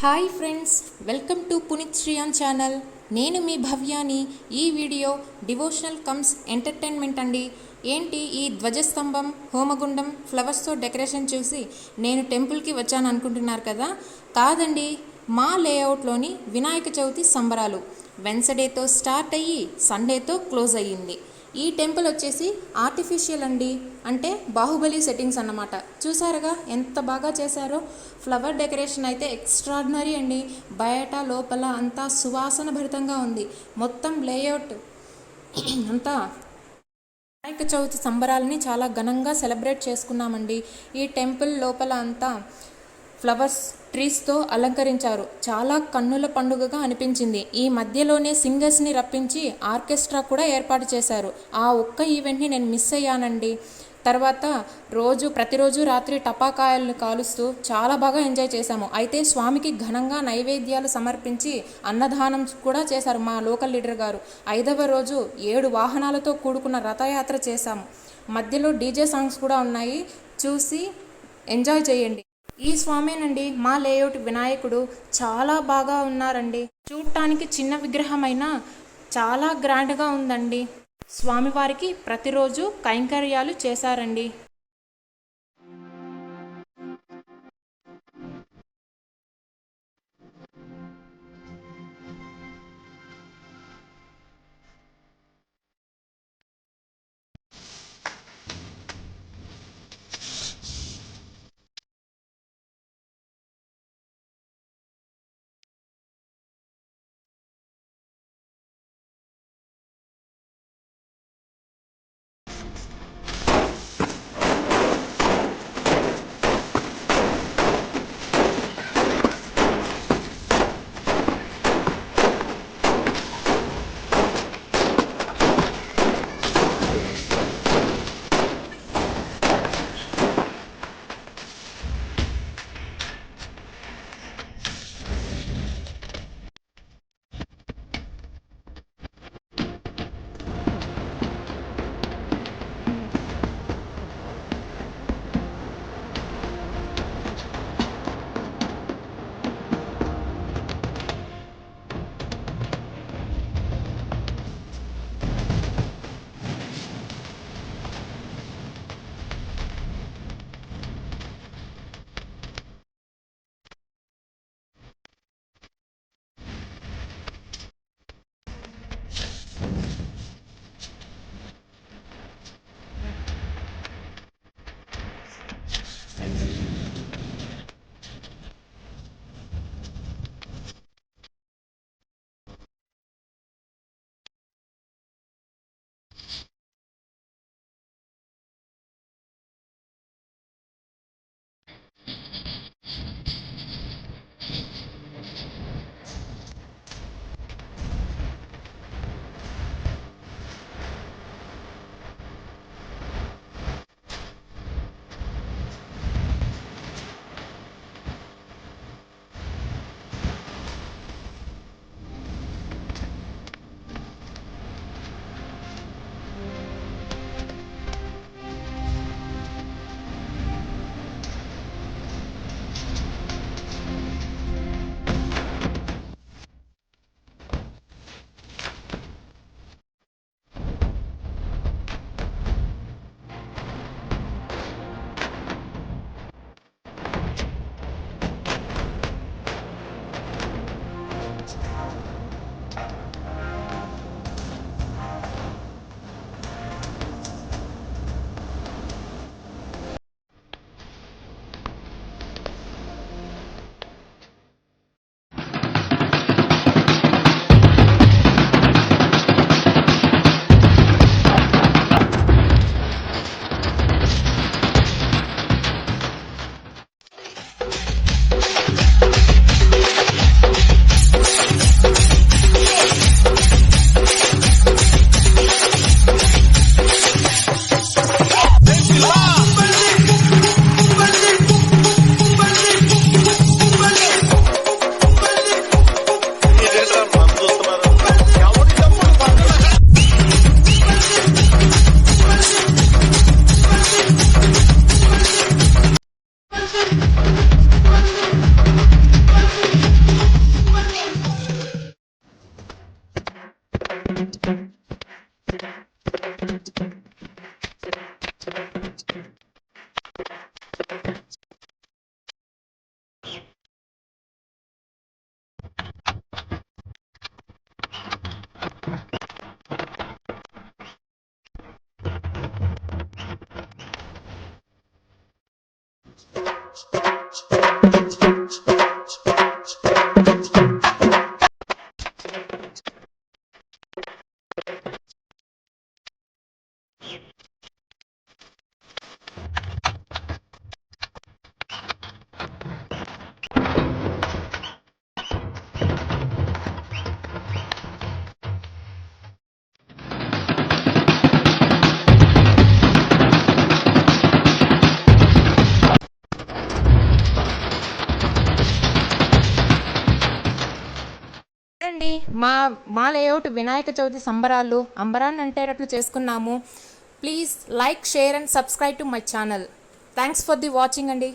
Hi friends, welcome to Puneeth Shreyan channel. నేను మీ భవ్యాని. ఈ వీడియో డివోషనల్ కమ్స్ ఎంటర్టైన్మెంట్ అండి. ఏంటి ఈ ధ్వజస్తంభం, హోమగుండం, ఫ్లవర్స్తో డెకరేషన్ చూసి నేను టెంపుల్కి వచ్చాను అనుకుంటున్నారు కదా? కాదండి, మా లేఅవుట్లోని వినాయక చవితి సంబరాలు వెన్స్డేతో స్టార్ట్ అయ్యి సండేతో క్లోజ్ అయ్యింది. ఈ టెంపుల్ వచ్చేసి ఆర్టిఫిషియల్ అండి, అంటే బాహుబలి సెట్టింగ్స్ అన్నమాట. చూసారుగా ఎంత బాగా చేశారో. ఫ్లవర్ డెకరేషన్ అయితే ఎక్స్ట్రాడినరీ అండి. బయట లోపల అంతా సువాసన భరితంగా ఉంది. మొత్తం లేఅవుట్ అంతా వినాయక చవితి సంబరాలని చాలా ఘనంగా సెలబ్రేట్ చేసుకున్నామండి. ఈ టెంపుల్ లోపల అంతా ఫ్లవర్స్, ట్రీస్తో అలంకరించారు. చాలా కన్నుల పండుగగా అనిపించింది. ఈ మధ్యలోనే సింగర్స్ని రప్పించి ఆర్కెస్ట్రా కూడా ఏర్పాటు చేశారు. ఆ ఒక్క ఈవెంట్ని నేను మిస్ అయ్యానండి. తర్వాత ప్రతిరోజు రాత్రి టపాకాయలను కాలుస్తూ చాలా బాగా ఎంజాయ్ చేశాము. అయితే స్వామికి ఘనంగా నైవేద్యాలు సమర్పించి అన్నదానం కూడా చేశారు మా లోకల్ లీడర్ గారు. 5వ రోజు 7 వాహనాలతో కూడుకున్న రథయాత్ర చేశాము. మధ్యలో డీజే సాంగ్స్ కూడా ఉన్నాయి, చూసి ఎంజాయ్ చేయండి. ఈ స్వామేనండి మా లేఅవుట్ వినాయకుడు. చాలా బాగా ఉన్నారండి. చూడటానికి చిన్న విగ్రహమైనా చాలా గ్రాండ్గా ఉందండి. స్వామివారికి ప్రతిరోజు కైంకర్యాలు చేశారండి. చూడండి, మా లేఅవుట్ వినాయక చవితి సంబరాలు అంబరాన్ని అంటేటట్లు చేసుకున్నాము. Please like, share and subscribe to my channel. Thanks for the watching అండి.